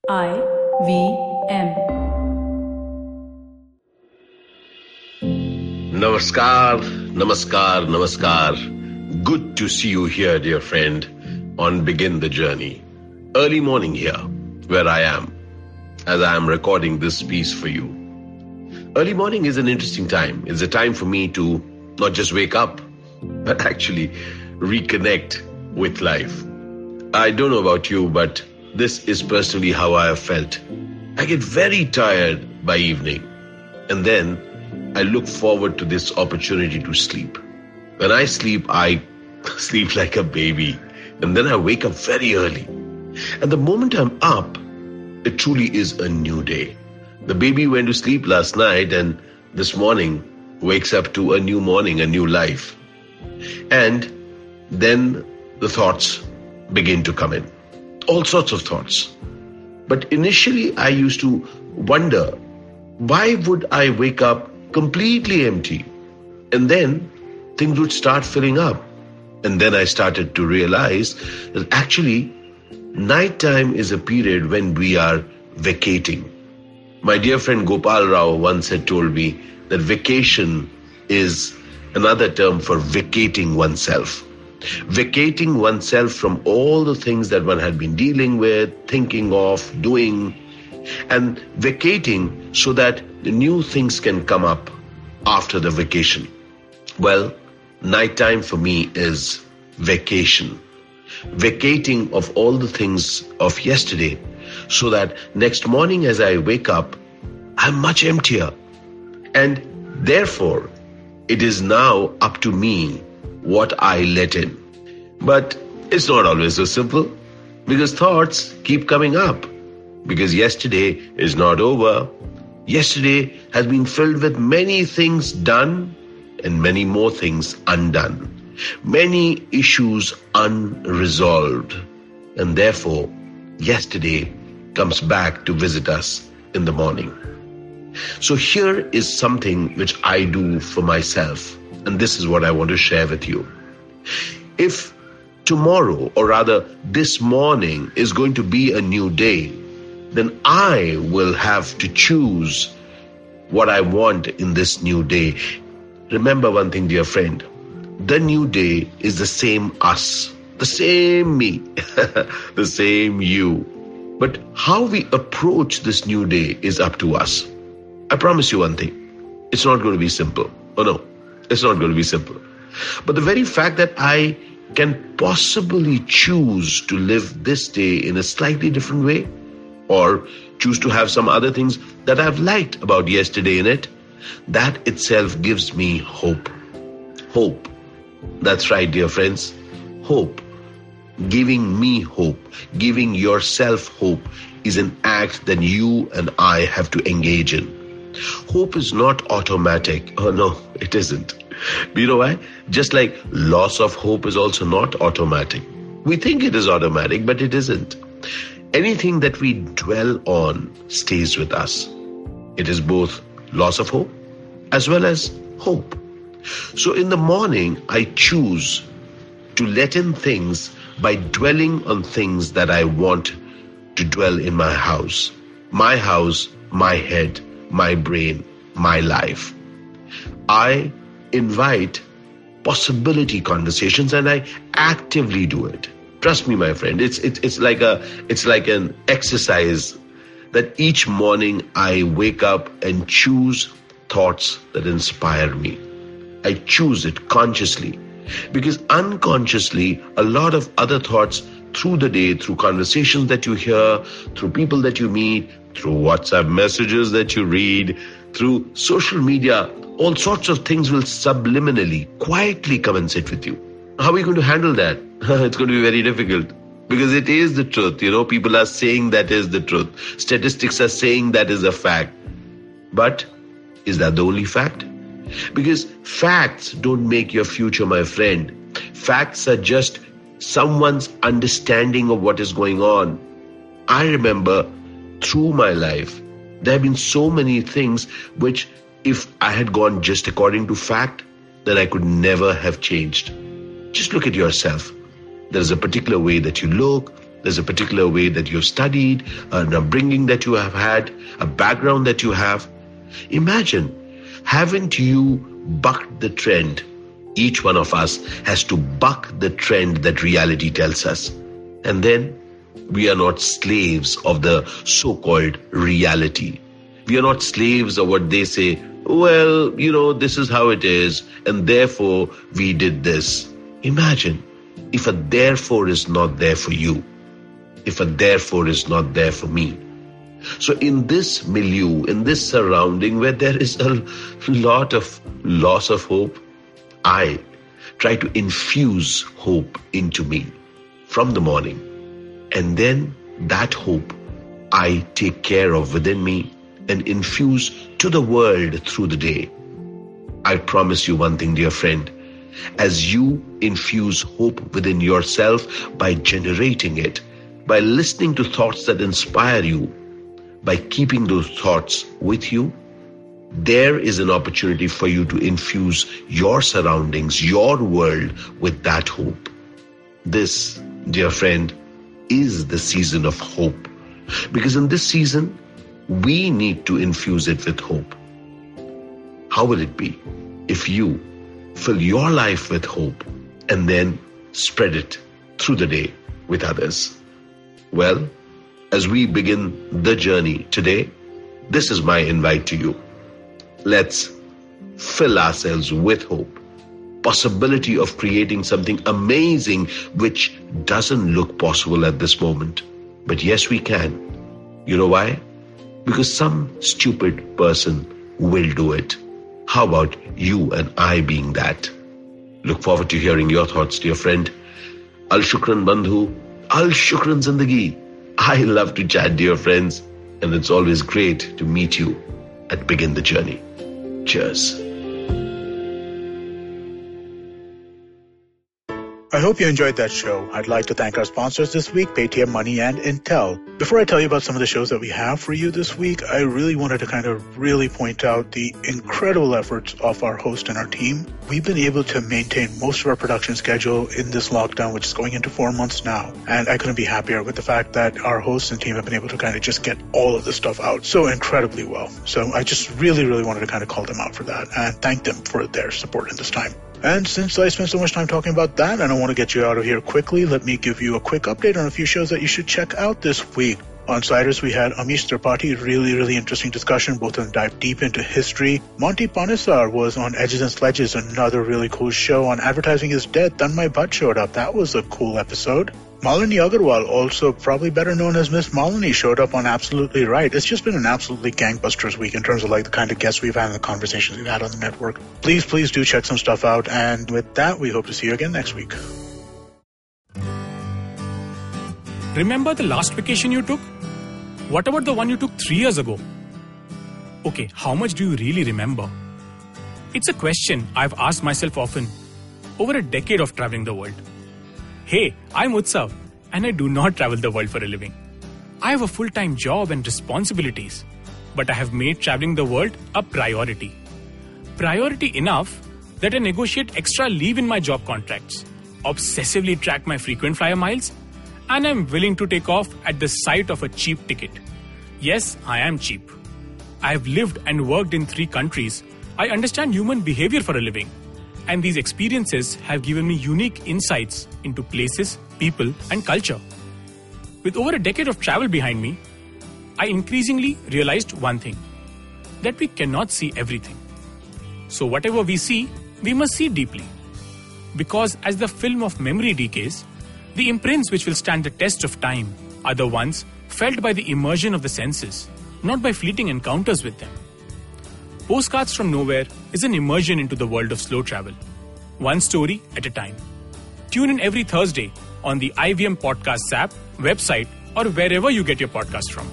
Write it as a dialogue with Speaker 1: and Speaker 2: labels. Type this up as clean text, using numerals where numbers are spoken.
Speaker 1: IVM.
Speaker 2: Namaskar, namaskar, namaskar. Good to see you here, dear friend, on Begin the Journey. Early morning here, where I am, as I am recording this piece for you. Early morning is an interesting time. It's a time for me to not just wake up, but actually reconnect with life. I don't know about you, but this is personally how I have felt. I get very tired by evening, and then I look forward to this opportunity to sleep. When I sleep sleep like a baby, and then I wake up very early. And the moment I'm up, it truly is a new day. The baby went to sleep last night, and this morning wakes up to a new morning, a new life. And then the thoughts begin to come in. All sorts of thoughts. But initially I used to wonder, why would I wake up completely empty? And then things would start filling up. And then I started to realize that actually nighttime is a period when we are vacating. My dear friend Gopal Rao once had told me that vacation is another term for vacating oneself. Vacating oneself from all the things that one had been dealing with, thinking of, doing, and vacating so that the new things can come up after the vacation. Well, nighttime for me is vacation. Vacating of all the things of yesterday so that next morning as I wake up, I'm much emptier. And therefore, it is now up to me what I let in. But it's not always so simple, because thoughts keep coming up. Because yesterday is not over. Yesterday has been filled with many things done and many more things undone. Many issues unresolved. And therefore, yesterday comes back to visit us in the morning. So here is something which I do for myself. And this is what I want to share with you. If tomorrow, or rather this morning, is going to be a new day, then I will have to choose what I want in this new day. Remember one thing, dear friend. The new day is the same us, the same me, the same you. But how we approach this new day is up to us. I promise you one thing. It's not going to be simple. Oh no. It's not going to be simple. But the very fact that I can possibly choose to live this day in a slightly different way, or choose to have some other things that I've liked about yesterday in it, that itself gives me hope. Hope. That's right, dear friends. Hope. Giving me hope, giving yourself hope is an act that you and I have to engage in. Hope is not automatic. Oh no, it isn't. Do you know why? Just like loss of hope is also not automatic. We think it is automatic, but it isn't. Anything that we dwell on stays with us. It is both loss of hope as well as hope. So in the morning, I choose to let in things by dwelling on things that I want to dwell in my house. My house, my head, my brain, my life. I invite possibility conversations, and I actively do it. Trust me, my friend. It's like an exercise that each morning I wake up and choose thoughts that inspire me. I choose it consciously, because unconsciously a lot of other thoughts through the day, through conversations that you hear, through people that you meet, through WhatsApp messages that you read, through social media, all sorts of things will subliminally, quietly come and sit with you. How are you going to handle that? It's going to be very difficult, because it is the truth. People are saying that is the truth. Statistics are saying that is a fact. But is that the only fact? Because facts don't make your future, my friend. Facts are just someone's understanding of what is going on. I remember through my life, there have been so many things which, if I had gone just according to fact, then I could never have changed. Just look at yourself. There's a particular way that you look, There's a particular way that you've studied, an upbringing that you have had, a background that you have. Imagine, haven't you bucked the trend? Each one of us has to buck the trend that reality tells us. And then we are not slaves of the so-called reality. We are not slaves of what they say, well, this is how it is, and therefore we did this. Imagine if a therefore is not there for you, if a therefore is not there for me. So in this milieu, in this surrounding where there is a lot of loss of hope, I try to infuse hope into me from the morning. And then that hope I take care of within me and infuse to the world through the day. I promise you one thing, dear friend. As you infuse hope within yourself by generating it, by listening to thoughts that inspire you, by keeping those thoughts with you, there is an opportunity for you to infuse your surroundings, your world with that hope. This, dear friend, is the season of hope. Because in this season, we need to infuse it with hope. How will it be if you fill your life with hope and then spread it through the day with others? Well, as we begin the journey today, this is my invite to you. Let's fill ourselves with hope, possibility of creating something amazing which doesn't look possible at this moment. But yes, we can. You know why? Because some stupid person will do it. How about you and I being that? Look forward to hearing your thoughts, dear friend. Al Shukran Bandhu, Al Shukran Zindagi. I love to chat, dear friends, and it's always great to meet you at Begin the Journey. Cheers.
Speaker 1: I hope you enjoyed that show. I'd like to thank our sponsors this week, Paytm Money and Intel. Before I tell you about some of the shows that we have for you this week, I really wanted to really point out the incredible efforts of our host and our team. We've been able to maintain most of our production schedule in this lockdown, which is going into 4 months now. And I couldn't be happier with the fact that our host and team have been able to just get all of this stuff out so incredibly well. So I just really wanted to call them out for that and thank them for their support in this time. And since I spent so much time talking about that, and I want to get you out of here quickly, let me give you a quick update on a few shows that you should check out this week. On Siders, we had Amish Tripathi, really interesting discussion. Both of them dive deep into history. Monty Panesar was on Edges and Sledges, another really cool show. On Advertising is Dead, Tanmay Bhatt showed up. That was a cool episode. Malini Agarwal, also probably better known as Miss Malini, showed up on Absolutely Right. It's just been an absolutely gangbusters week in terms of the kind of guests we've had and the conversations we've had on the network. Please do check some stuff out. And with that, we hope to see you again next week.
Speaker 3: Remember the last vacation you took? What about the one you took 3 years ago? Okay, how much do you really remember? It's a question I've asked myself often over a decade of traveling the world. Hey, I'm Utsav, and I do not travel the world for a living. I have a full-time job and responsibilities, but I have made traveling the world a priority. Priority enough that I negotiate extra leave in my job contracts, obsessively track my frequent flyer miles, and I'm willing to take off at the sight of a cheap ticket. Yes, I am cheap. I have lived and worked in 3 countries. I understand human behavior for a living. And these experiences have given me unique insights into places, people, and culture. With over a decade of travel behind me, I increasingly realized one thing, that we cannot see everything. So whatever we see, we must see deeply. Because as the film of memory decays, the imprints which will stand the test of time are the ones felt by the immersion of the senses, not by fleeting encounters with them. Postcards from Nowhere is an immersion into the world of slow travel, one story at a time. Tune in every Thursday on the IVM Podcasts app, website, or wherever you get your podcast from.